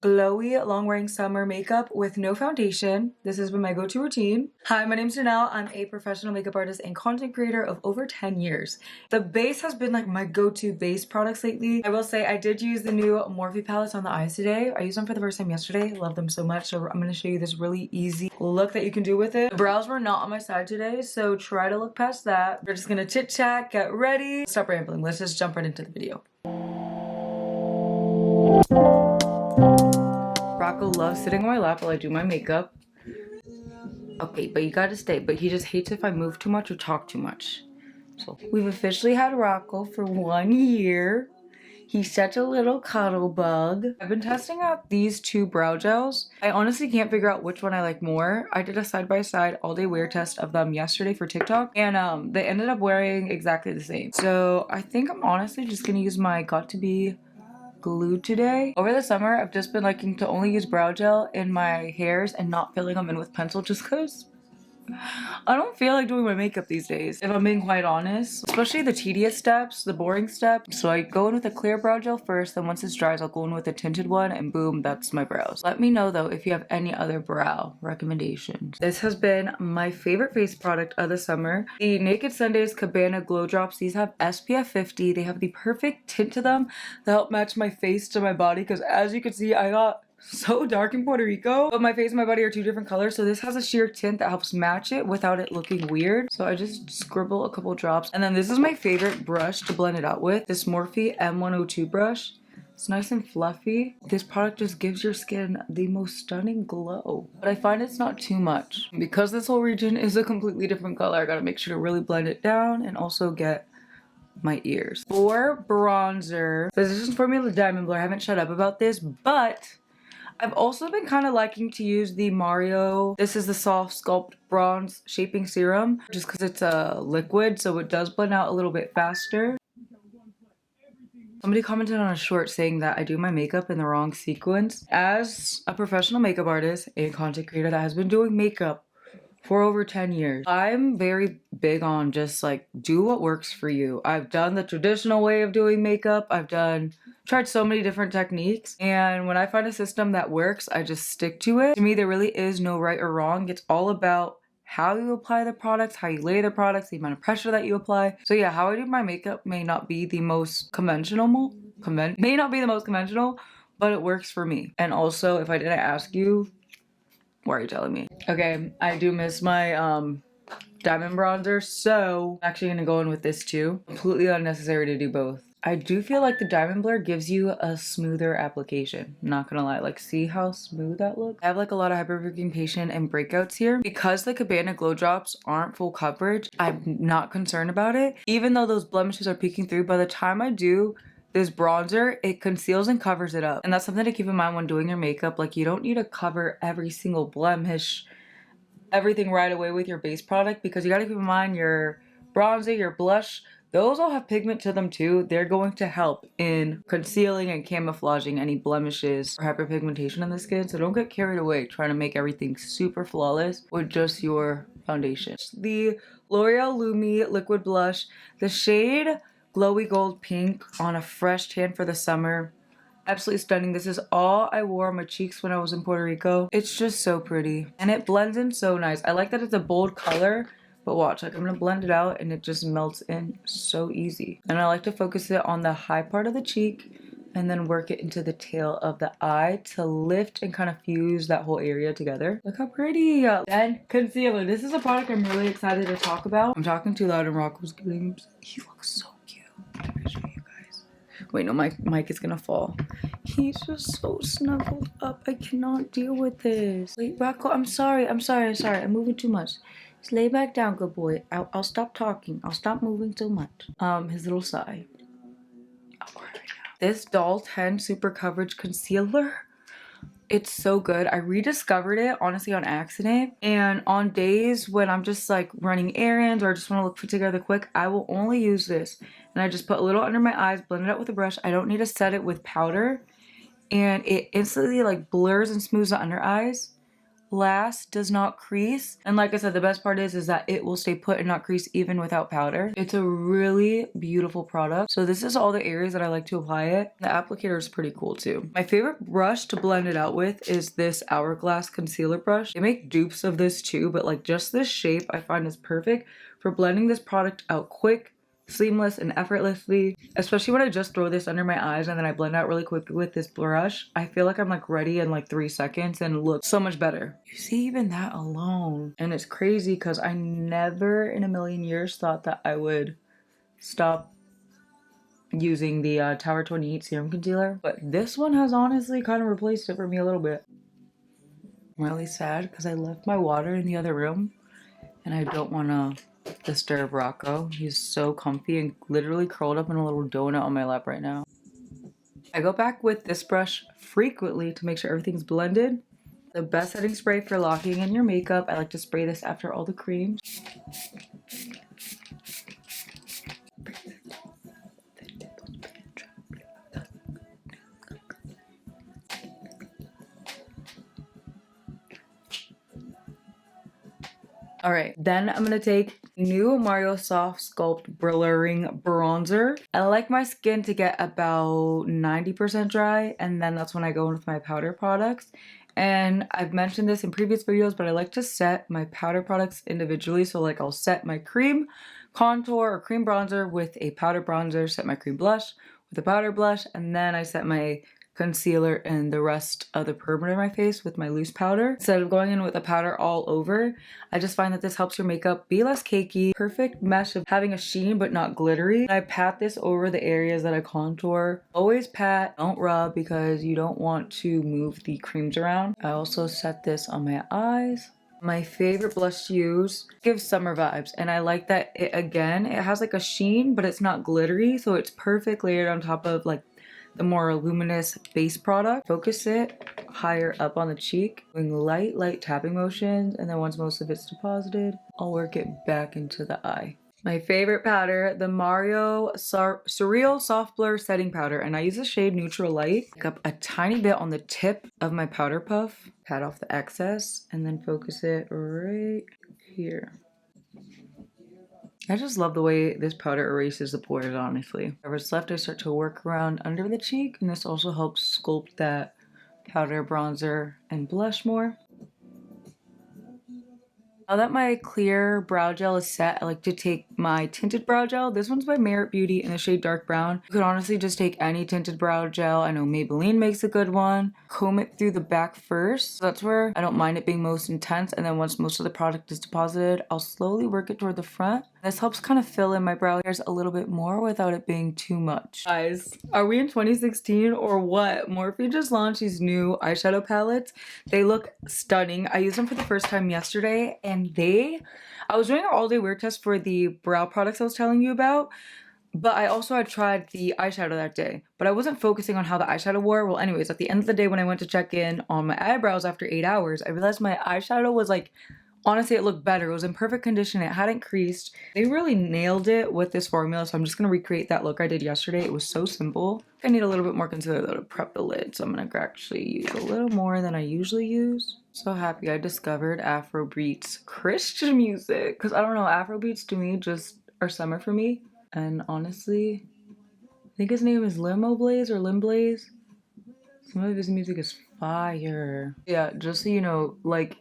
glowy, long-wearing summer makeup with no foundation. This has been my go-to routine. Hi, my name's Janelle. I'm a professional makeup artist and content creator of over 10 years. The base has been like my go-to base products lately. I will say I did use the new Morphe palettes on the eyes today. I used them for the first time yesterday. Love them so much. So I'm going to show you this really easy look that you can do with it. The brows were not on my side today, so try to look past that. We're just going to chit chat, get ready. Stop rambling. Let's just jump right into the video. Rocco loves sitting on my lap while I do my makeup. Okay, but you gotta stay. But he just hates if I move too much or talk too much. So we've officially had Rocco for 1 year. He's such a little cuddle bug. I've been testing out these two brow gels. I honestly can't figure out which one I like more. I did a side-by-side all-day wear test of them yesterday for TikTok, and they ended up wearing exactly the same. So I think I'm honestly just gonna use my Got To Be glue today. Over the summer, I've just been liking to only use brow gel in my hairs and not filling them in with pencil just because I don't feel like doing my makeup these days, if I'm being quite honest. Especially the tedious steps, the boring steps. So I go in with a clear brow gel first, then once it dries, I'll go in with a tinted one, and boom, that's my brows. Let me know though if you have any other brow recommendations. This has been my favorite face product of the summer. The Naked Sundays Cabana Glow Drops. These have SPF 50. They have the perfect tint to them to help match my face to my body, because as you can see, I got so dark in Puerto Rico, but my face and my body are two different colors, so this has a sheer tint that helps match it without it looking weird. So I just scribble a couple drops, and then this is my favorite brush to blend it out with, this Morphe M102 brush. It's nice and fluffy. This product just gives your skin the most stunning glow, but I find it's not too much. Because this whole region is a completely different color, I gotta make sure to really blend it down and also get my ears. For bronzer, Physicians Formula Diamond Blur. I haven't shut up about this, but I've also been kind of liking to use the Mario. This is the Soft Sculpt Bronze Shaping Serum, just because it's a liquid, so it does blend out a little bit faster. Somebody commented on a short saying that I do my makeup in the wrong sequence. As a professional makeup artist and content creator that has been doing makeup for over 10 years, I'm very big on just like do what works for you. I've done the traditional way of doing makeup. I've tried so many different techniques, and when I find a system that works, I just stick to it. To me, there really is no right or wrong. It's all about how you apply the products, how you lay the products, the amount of pressure that you apply. So yeah, how I do my makeup may not be the most conventional, but it works for me. And also, if I didn't ask you, why are you telling me? Okay, I do miss my diamond bronzer, so I'm actually gonna go in with this too. Completely unnecessary to do both. I do feel like the Diamond Blur gives you a smoother application. Not gonna lie, like see how smooth that looks? I have like a lot of hyperpigmentation and breakouts here. Because the Cabana Glow Drops aren't full coverage, I'm not concerned about it. Even though those blemishes are peeking through, by the time I do this bronzer, it conceals and covers it up. And that's something to keep in mind when doing your makeup. Like you don't need to cover every single blemish, everything right away with your base product, because you gotta keep in mind your bronzer, your blush, those all have pigment to them too. They're going to help in concealing and camouflaging any blemishes or hyperpigmentation on the skin. So don't get carried away trying to make everything super flawless with just your foundation. The L'Oreal Lumi Liquid Blush, the shade Glowy Gold Pink on a fresh tan for the summer. Absolutely stunning. This is all I wore on my cheeks when I was in Puerto Rico. It's just so pretty and it blends in so nice. I like that it's a bold color, but watch, like I'm gonna blend it out and it just melts in so easy. And I like to focus it on the high part of the cheek and then work it into the tail of the eye to lift and kind of fuse that whole area together. Look how pretty. Then concealer. This is a product I'm really excited to talk about. I'm talking too loud and Rocco's getting, he looks so cute. Let me show you guys. Wait, no, my mic is gonna fall. He's just so snuggled up. I cannot deal with this. Wait, Rocco, I'm sorry. I'm moving too much. Just lay back down, good boy. I'll stop talking. I'll stop moving so much. His little sigh. This Doll 10 Super Coverage Concealer. It's so good. I rediscovered it, honestly, on accident. And on days when I'm just like running errands or I just want to look put together quick, I will only use this. And I just put a little under my eyes, blend it out with a brush. I don't need to set it with powder. And it instantly like blurs and smooths the under eyes. lasts, does not crease. And like I said, the best part is that it will stay put and not crease even without powder. It's a really beautiful product. So this is all the areas that I like to apply it. The applicator is pretty cool too. My favorite brush to blend it out with is this Hourglass concealer brush. They make dupes of this too, but like just this shape I find is perfect for blending this product out quick, seamless, and effortlessly. Especially when I just throw this under my eyes and then I blend out really quickly with this brush. I feel like I'm like ready in like 3 seconds and look so much better. You see, even that alone. And it's crazy because I never in a million years thought that I would stop using the Tower 28 serum concealer, but this one has honestly kind of replaced it for me a little bit. I'm really sad because I left my water in the other room and I don't want to disturb Rocco. He's so comfy and literally curled up in a little donut on my lap right now. I go back with this brush frequently to make sure everything's blended. The best setting spray for locking in your makeup. I like to spray this after all the creams. Alright, then I'm gonna take new Mario Soft Sculpt Blurring Bronzer. I like my skin to get about 90% dry, and then that's when I go in with my powder products. And I've mentioned this in previous videos, but I like to set my powder products individually. So like I'll set my cream contour or cream bronzer with a powder bronzer, set my cream blush with a powder blush, and then I set my concealer and the rest of the perimeter of my face with my loose powder. Instead of going in with a powder all over, I just find that this helps your makeup be less cakey. Perfect mesh of having a sheen but not glittery. I pat this over the areas that I contour. Always pat, don't rub because you don't want to move the creams around. I also set this on my eyes. My favorite blush to use gives summer vibes, and I like that it has like a sheen but it's not glittery, so it's perfect layered on top of like the more luminous base product. Focus it higher up on the cheek, doing light tapping motions, and then once most of it's deposited, I'll work it back into the eye. My favorite powder, the Mario Surreal Soft Blur Setting Powder, and I use the shade Neutral Light. Pick up a tiny bit on the tip of my powder puff, pat off the excess, and then focus it right here. I just love the way this powder erases the pores, honestly. Whatever's left, I start to work around under the cheek, and this also helps sculpt that powder, bronzer, and blush more. Now that my clear brow gel is set, I like to take my tinted brow gel. This one's by Merit Beauty in the shade Dark Brown. You could honestly just take any tinted brow gel. I know Maybelline makes a good one. Comb it through the back first. So that's where I don't mind it being most intense. And then once most of the product is deposited, I'll slowly work it toward the front. This helps kind of fill in my brow hairs a little bit more without it being too much. Guys, are we in 2016 or what? Morphe just launched these new eyeshadow palettes. They look stunning. I used them for the first time yesterday, and I was doing an all-day wear test for the brow products I was telling you about, but I also had tried the eyeshadow that day, but I wasn't focusing on how the eyeshadow wore. Well, anyways, at the end of the day when I went to check in on my eyebrows after 8 hours, I realized my eyeshadow was like, honestly, it looked better. It was in perfect condition. It hadn't creased. They really nailed it with this formula, so I'm just going to recreate that look I did yesterday. It was so simple. I need a little bit more concealer though to prep the lid, so I'm going to actually use a little more than I usually use. So happy I discovered Afrobeats Christian music, because I don't know, Afrobeats to me just are summer for me. And honestly, I think his name is Limo Blaze or Limblaze. Some of his music is fire. Yeah, just so you know, like,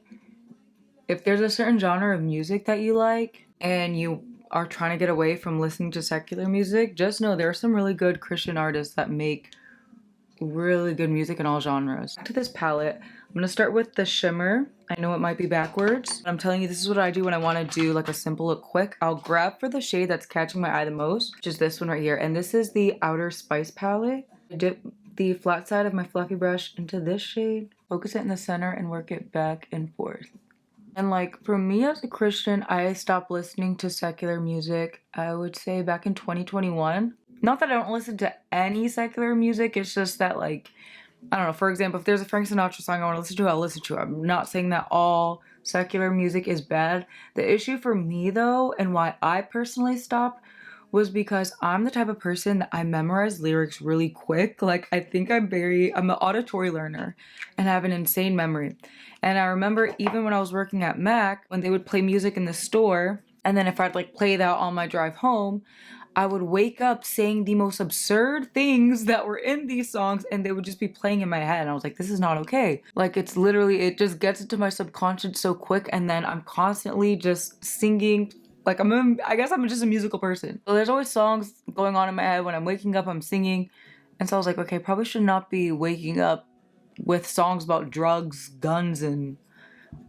if there's a certain genre of music that you like and you are trying to get away from listening to secular music, just know there are some really good Christian artists that make really good music in all genres. Back to this palette, I'm going to start with the shimmer. I know it might be backwards, but I'm telling you, this is what I do when I want to do like a simple look quick. I'll grab for the shade that's catching my eye the most, which is this one right here. And this is the Outer Spice palette. I dip the flat side of my fluffy brush into this shade, focus it in the center, and work it back and forth. And like for me as a Christian, I stopped listening to secular music, I would say back in 2021. Not that I don't listen to any secular music, it's just that like, I don't know, for example, if there's a Frank Sinatra song I want to listen to, I'll listen to it. I'm not saying that all secular music is bad. The issue for me though, and why I personally stopped, was because I'm the type of person that I memorize lyrics really quick. Like, I think I'm an auditory learner and I have an insane memory. And I remember even when I was working at Mac, when they would play music in the store, and then if I'd like play that on my drive home, I would wake up saying the most absurd things that were in these songs, and they would just be playing in my head. And I was like, this is not okay. Like, it's literally, it just gets into my subconscious so quick, and then I'm constantly just singing. Like, I guess I'm just a musical person. So there's always songs going on in my head. When I'm waking up, I'm singing. And so I was like, okay, probably should not be waking up with songs about drugs, guns, and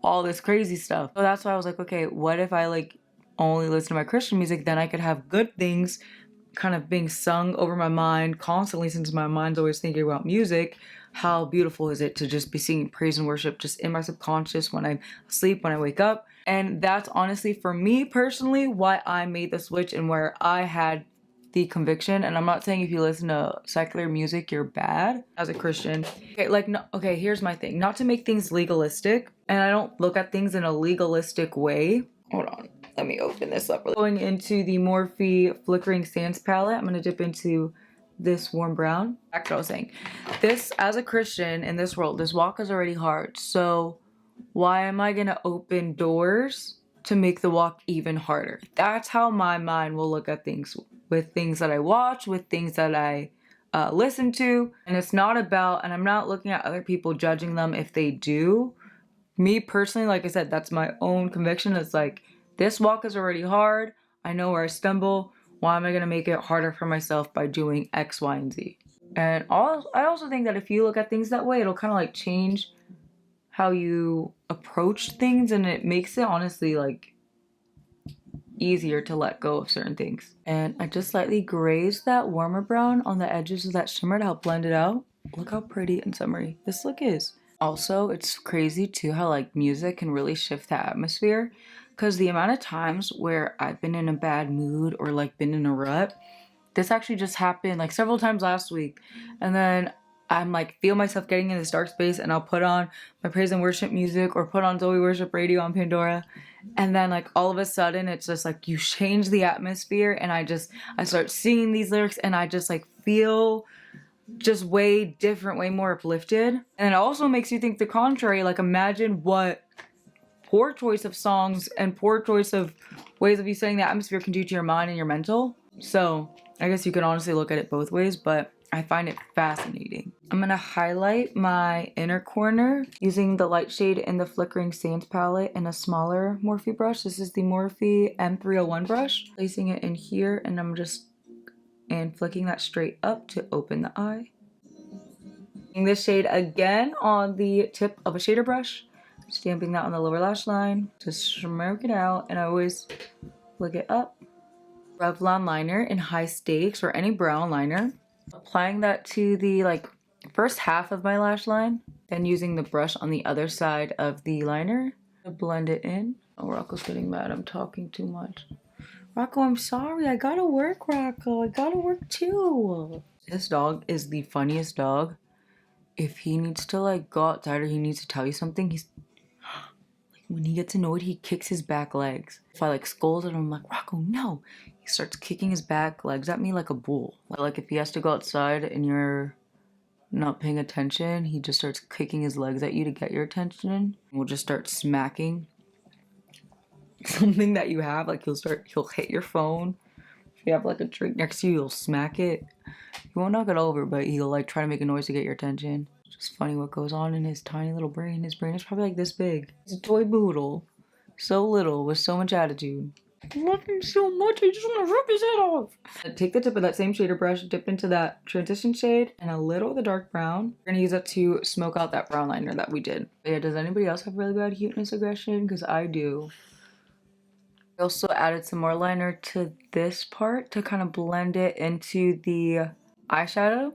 all this crazy stuff. So that's why I was like, okay, what if I like only listen to my Christian music? Then I could have good things kind of being sung over my mind constantly, since my mind's always thinking about music. How beautiful is it to just be singing praise and worship just in my subconscious when I'm asleep, when I wake up. And that's honestly, for me personally, why I made the switch and where I had the conviction. And I'm not saying if you listen to secular music you're bad as a Christian. Okay, like, no, okay, here's my thing. Not to make things legalistic, and I don't look at things in a legalistic way. Hold on, let me open this up. Going into the Morphe Flickering Sands palette, I'm gonna dip into this warm brown. Back to what I was saying. This, as a Christian in this world, this walk is already hard. So why am I gonna open doors to make the walk even harder? That's how my mind will look at things, with things that I watch, with things that I listen to. And it's not about, and I'm not looking at other people judging them if they do. Me personally, like I said, that's my own conviction. It's like, this walk is already hard. I know where I stumble. Why am I gonna make it harder for myself by doing X, Y, and Z? And I also think that if you look at things that way, it'll kind of like change how you approach things, and it makes it honestly like easier to let go of certain things. And I just slightly grazed that warmer brown on the edges of that shimmer to help blend it out. Look how pretty and summery this look is. Also, it's crazy too how like music can really shift the atmosphere, because the amount of times where I've been in a bad mood or like been in a rut, this actually just happened like several times last week. And then I'm like, feel myself getting in this dark space, and I'll put on my praise and worship music or put on Zoe Worship Radio on Pandora. And then like all of a sudden it's just like you change the atmosphere, and I start singing these lyrics, and I just like feel just way different, way more uplifted. And it also makes you think the contrary. Like, imagine what poor choice of songs and poor choice of ways of you setting the atmosphere can do to your mind and your mental. So I guess you could honestly look at it both ways, but I find it fascinating. I'm gonna highlight my inner corner using the light shade in the Flickering Sands palette in a smaller Morphe brush. This is the Morphe M301 brush. Placing it in here, and I'm just flicking that straight up to open the eye. Using this shade again on the tip of a shader brush, stamping that on the lower lash line to smoke it out, and I always flick it up. Revlon liner in High Stakes, or any brown liner. Applying that to the like first half of my lash line, then using the brush on the other side of the liner to blend it in. Oh, Rocco's getting mad. I'm talking too much. Rocco, I'm sorry. I gotta work, Rocco. I gotta work too. This dog is the funniest dog. If he needs to like go outside or he needs to tell you something, he's like, when he gets annoyed, he kicks his back legs. If I like scold him, I'm like, Rocco, no. He starts kicking his back legs at me like a bull. Like if he has to go outside and you're not paying attention, he just starts kicking his legs at you to get your attention. We'll just start smacking something that you have. Like he'll hit your phone. If you have like a drink next to you, he'll smack it. He won't knock it over, but he'll like try to make a noise to get your attention. It's just funny what goes on in his tiny little brain. His brain is probably like this big. He's a toy poodle. So little with so much attitude. I love him so much, I just want to rip his head off. Take the tip of that same shader brush, dip into that transition shade and a little of the dark brown. We're gonna use that to smoke out that brown liner that we did. But yeah, does anybody else have really bad cuteness aggression? Because I do. I also added some more liner to this part to kind of blend it into the eyeshadow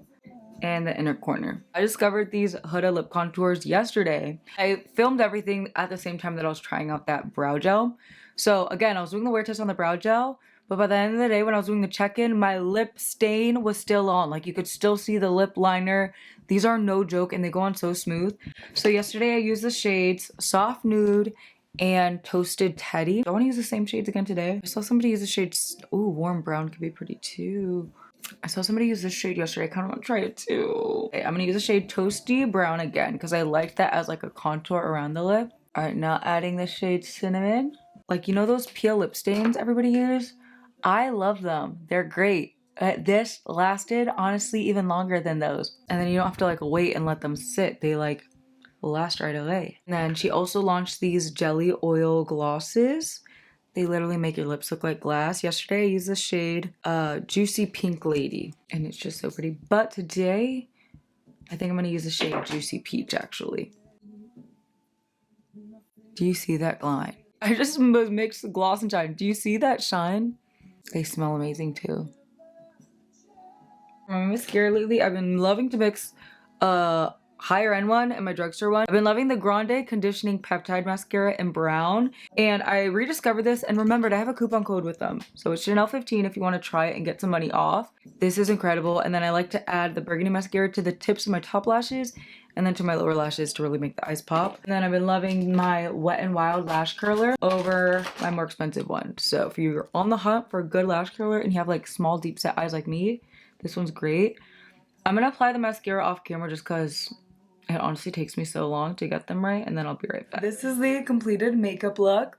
and the inner corner. I discovered these Huda lip contours yesterday. I filmed everything at the same time that I was trying out that brow gel. So again, I was doing the wear test on the brow gel, but by the end of the day when I was doing the check-in, my lip stain was still on. Like you could still see the lip liner. These are no joke and they go on so smooth. So yesterday I used the shades Soft Nude and Toasted Teddy. I want to use the same shades again today. I saw somebody use the shades. Ooh, warm brown could be pretty too. I saw somebody use this shade yesterday. I kind of want to try it too. Okay, I'm going to use the shade Toasty Brown again because I like that as like a contour around the lip. All right, now adding the shade Cinnamon. Like, you know those peel lip stains everybody uses? I love them. They're great. This lasted honestly even longer than those. And then you don't have to like wait and let them sit. They like last right away. And then she also launched these jelly oil glosses. They literally make your lips look like glass. Yesterday I used the shade Juicy Pink Lady, and it's just so pretty. But today I think I'm gonna use the shade Juicy Peach actually. Do you see that line? I just mixed gloss and shine. Do you see that shine? They smell amazing too. For my mascara lately, I've been loving to mix higher end one and my drugstore one. I've been loving the Grande Conditioning Peptide Mascara in brown, and I rediscovered this and remembered I have a coupon code with them. So it's Janelle 15 if you want to try it and get some money off. This is incredible. And then I like to add the Burgundy mascara to the tips of my top lashes and then to my lower lashes to really make the eyes pop. And then I've been loving my Wet n Wild lash curler over my more expensive one. So if you're on the hunt for a good lash curler and you have like small deep set eyes like me, this one's great. I'm gonna apply the mascara off camera just because it honestly takes me so long to get them right, and then I'll be right back. This is the completed makeup look.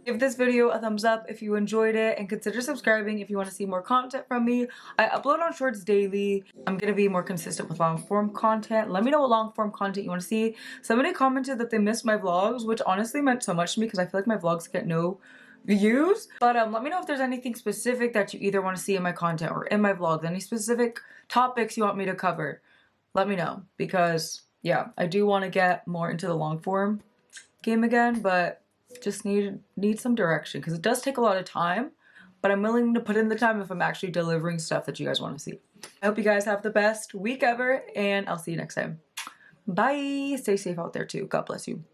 Give this video a thumbs up if you enjoyed it, and consider subscribing if you want to see more content from me. I upload on shorts daily. I'm gonna be more consistent with long form content. Let me know what long form content you want to see. Somebody commented that they missed my vlogs, which honestly meant so much to me because I feel like my vlogs get no views. But let me know if there's anything specific that you either want to see in my content or in my vlogs, any specific topics you want me to cover. Let me know, because yeah, I do want to get more into the long form game again, but just need some direction because it does take a lot of time, but I'm willing to put in the time if I'm actually delivering stuff that you guys want to see. I hope you guys have the best week ever, and I'll see you next time. Bye. Stay safe out there too. God bless you.